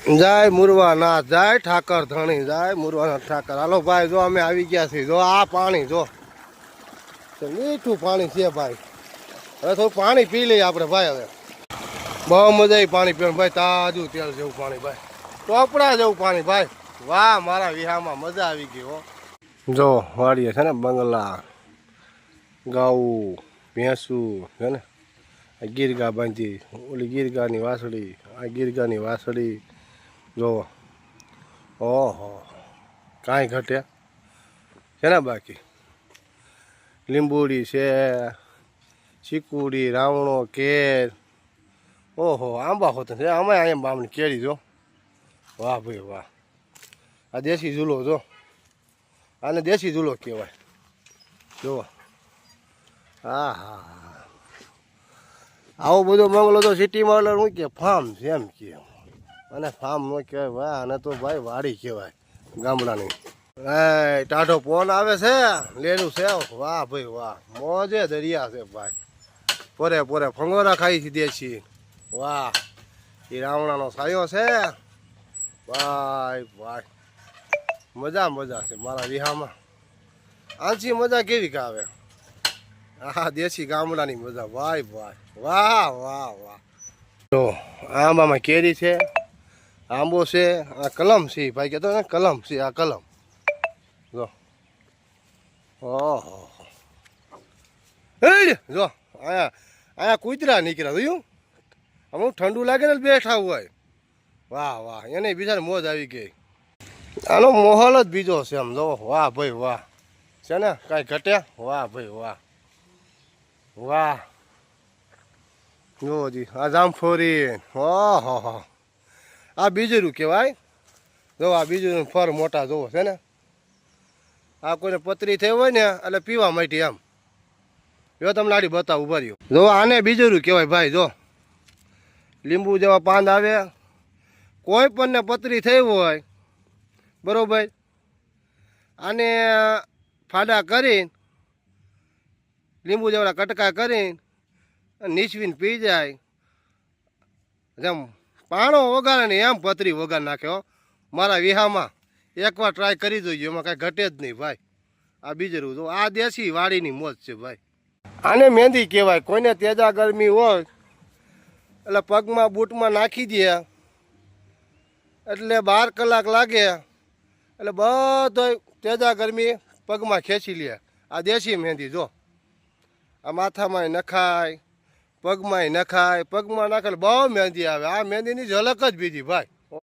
જય મુરવાનાથ, જય ઠાકર ધણી, જય મુરવાનાથ ઠાકર. હાલો ભાઈ, જો અમે આવી ગયા છીએ. જો આ પાણી જો મીઠું પાણી છે ભાઈ. હવે થોડું પાણી પી લઈએ આપણે ભાઈ. હવે બહુ મજા આવી પાણી પીવાનું ભાઈ. તાજું તેલ જેવું પાણી ભાઈ, ટોપડા જેવું પાણી ભાઈ. વાહ, મારા વિહામાં મજા આવી ગઈ હો. જો વાડીએ છે ને બંગલા, ગાવું, ભેંસું છે ને, ગીરગા બાંધી, ઓલી ગીરગાની વાસળી, આ ગીરગાની વાસળી. જો ઓહો, કાંઈ ઘટે છે ને. બાકી લીંબુડી છે, ચીકુડી, રાવણો, કેર. ઓહો, આંબા હોત છે અમે અહીંયા બામણી કેરી. જો વાહ ભાઈ વાહ. આ દેશી ઝૂલો જો, આને દેશી ઝૂલો કહેવાય. જુઓ, હા હા, આવો બધો બંગલો તો સિટીમાં એટલે શું કે ફાર્મ છે એમ કે. અને ફાર્મ ન કહેવાય ભાઈ, આને તો ભાઈ વાડી કહેવાય ગામડાની. એ ટાઢો ફોન આવે છે, લેલું છે. વાહ ભાઈ વાહ, મોજે દરિયા છે ભાઈ. પોરે પોરે ફંગોરા ખાઈ દે છીએ. વાહ, એ રાવણાનો સાયો છે ભાઈ ભાઈ. મજા મજા છે મારા વિહામાં. આંચી મજા કેવી કે આવે. હા, દેશી ગામડાની મજા ભાઈ ભાઈ. વાહ વાહ વાહ. તો આંબામાં કેરી છે, આંબો છે, આ કલમ છે ભાઈ. કહેતો ને કલમ છે, આ કલમ જો. ઓહો, જો અહીંયા અહીંયા કૂતરા નીકળ્યા જોયું. અમુક ઠંડુ લાગે ને બેઠા હોય. વાહ વાહ, એને બીજાને મોજ આવી ગઈ. આનો માહોલ જ બીજો છે આમ જો. વાહ ભાઈ વાહ, છે ને કાંઈ ઘટે. વાહ ભાઈ વાહ વાહ. જો જી આ જામફોરી. ઓહો, આ બીજરું કહેવાય. જો આ બીજું ફર મોટા જોવો છે ને. આ કોઈને પતરી થઈ હોય ને એટલે પીવા માંડી એમ. જો તમને લાડી બતાવું, ઉભા રહ્યો. જો આને બીજરું કહેવાય ભાઈ. જો લીંબુ જેવા પાંદ આવે, કોઈ પણ ને પતરી થઈ હોય બરોબર, આને ફાડા કરીને, લીંબુ જેવડા કટકા કરીને નીચવીને પી જાય. જેમ પાણો વગાડે ને એમ પતરી વગાડ નાખ્યો મારા વિહામાં. એકવાર ટ્રાય કરી જોઈએ, એમાં કાંઈ ઘટે જ નહીં ભાઈ. આ બીજરું જો, આ દેશી વાડીની મોજ છે ભાઈ. આને મહેંદી કહેવાય. કોઈને તેજા ગરમી હોય એટલે પગમાં બૂટમાં નાખી દે એટલે 12 કલાક લાગે એટલે બધો તેજા ગરમી પગમાં ખેંચી લે. આ દેશી મહેંદી જો. આ માથામાંય નખાય, પગમાંય નખાય. પગમાં નાખે બહુ મહેંદી આવે. આ મહેંદીની ઝલક જ બીજી ભાઈ.